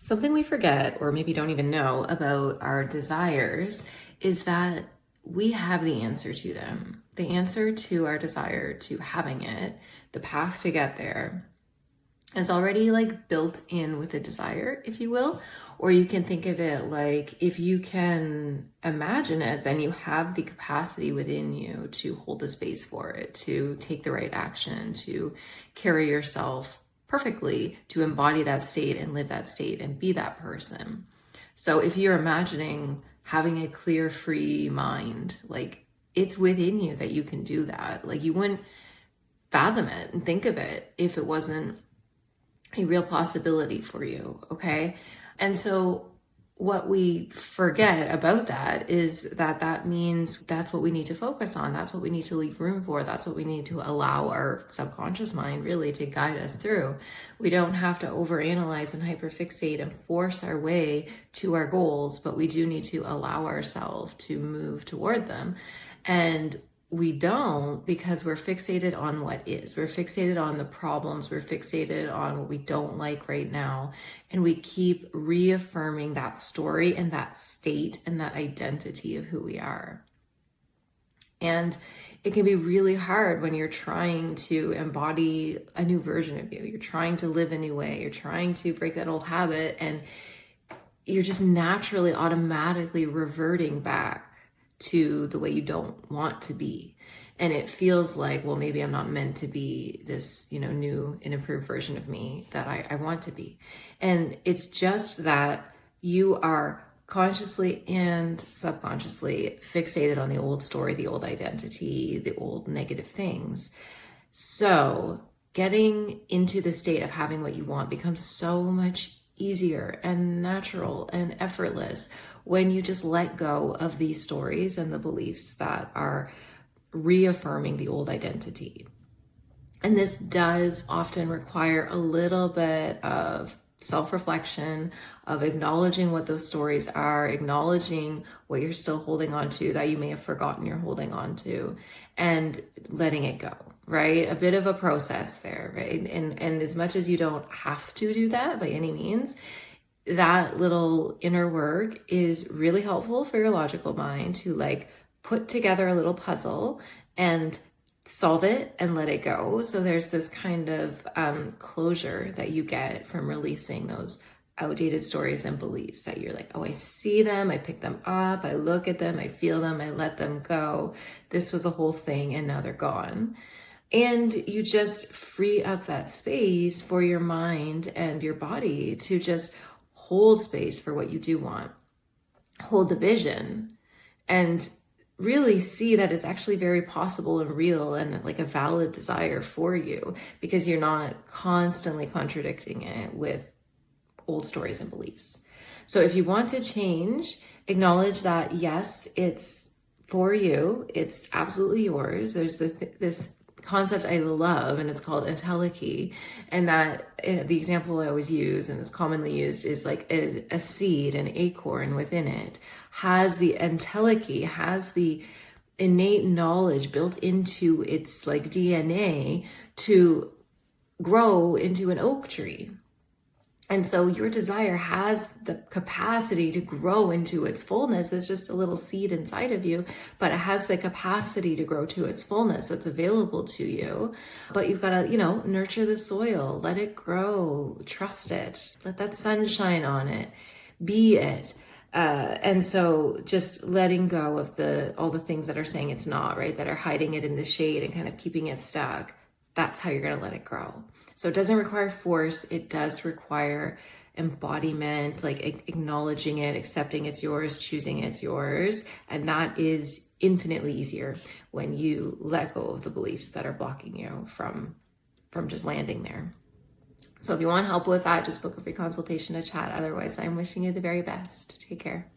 Something we forget, or maybe don't even know about our desires, is that we have the answer to them. The answer to our desire to having it, the path to get there, is already like built in with a desire, if you will. Or you can think of it like if you can imagine it, then you have the capacity within you to hold the space for it, to take the right action, to carry yourself perfectly, to embody that state and live that state and be that person. So if you're imagining having a clear, free mind, like it's within you that you can do that. Like you wouldn't fathom it and think of it if it wasn't a real possibility for you, okay? And so what we forget about that is that that means that's what we need to focus on. That's what we need to leave room for. That's what we need to allow our subconscious mind really to guide us through. We don't have to overanalyze and hyperfixate and force our way to our goals, but we do need to allow ourselves to move toward them. And we don't because we're fixated on what is. We're fixated on the problems. We're fixated on what we don't like right now. And we keep reaffirming that story and that state and that identity of who we are. And it can be really hard when you're trying to embody a new version of you. You're trying to live a new way. You're trying to break that old habit. And you're just naturally, automatically reverting back to the way you don't want to be. And it feels like, well, maybe I'm not meant to be this, new and improved version of me that I want to be. And it's just that you are consciously and subconsciously fixated on the old story, the old identity, the old negative things. So getting into the state of having what you want becomes so much easier and natural and effortless when you just let go of these stories and the beliefs that are reaffirming the old identity. And this does often require a little bit of self-reflection, of acknowledging what those stories are, acknowledging what you're still holding on to that you may have forgotten you're holding on to, and letting it go, right? A bit of a process there, right? And as much as you don't have to do that by any means, that little inner work is really helpful for your logical mind to like put together a little puzzle and solve it and let it go. So there's this kind of closure that you get from releasing those outdated stories and beliefs that you're like, oh, I see them, I pick them up, I look at them, I feel them, I let them go. This was a whole thing and now they're gone. And you just free up that space for your mind and your body to just hold space for what you do want, hold the vision, and really see that it's actually very possible and real and like a valid desire for you because you're not constantly contradicting it with old stories and beliefs. So if you want to change, acknowledge that yes, it's for you. It's absolutely yours. There's this concept I love, and it's called entelechy. And that the example I always use, and is commonly used, is like a seed, an acorn within it has the entelechy, has the innate knowledge built into its like DNA to grow into an oak tree. And so your desire has the capacity to grow into its fullness. It's just a little seed inside of you, but it has the capacity to grow to its fullness that's available to you. But you've got to, nurture the soil, let it grow, trust it, let that sun shine on it, be it. And so just letting go of all the things that are saying it's not, right? That are hiding it in the shade and kind of keeping it stuck. That's how you're going to let it grow. So it doesn't require force. It does require embodiment, like acknowledging it, accepting it's yours, choosing it's yours. And that is infinitely easier when you let go of the beliefs that are blocking you from just landing there. So if you want help with that, just book a free consultation to chat. Otherwise, I'm wishing you the very best. Take care.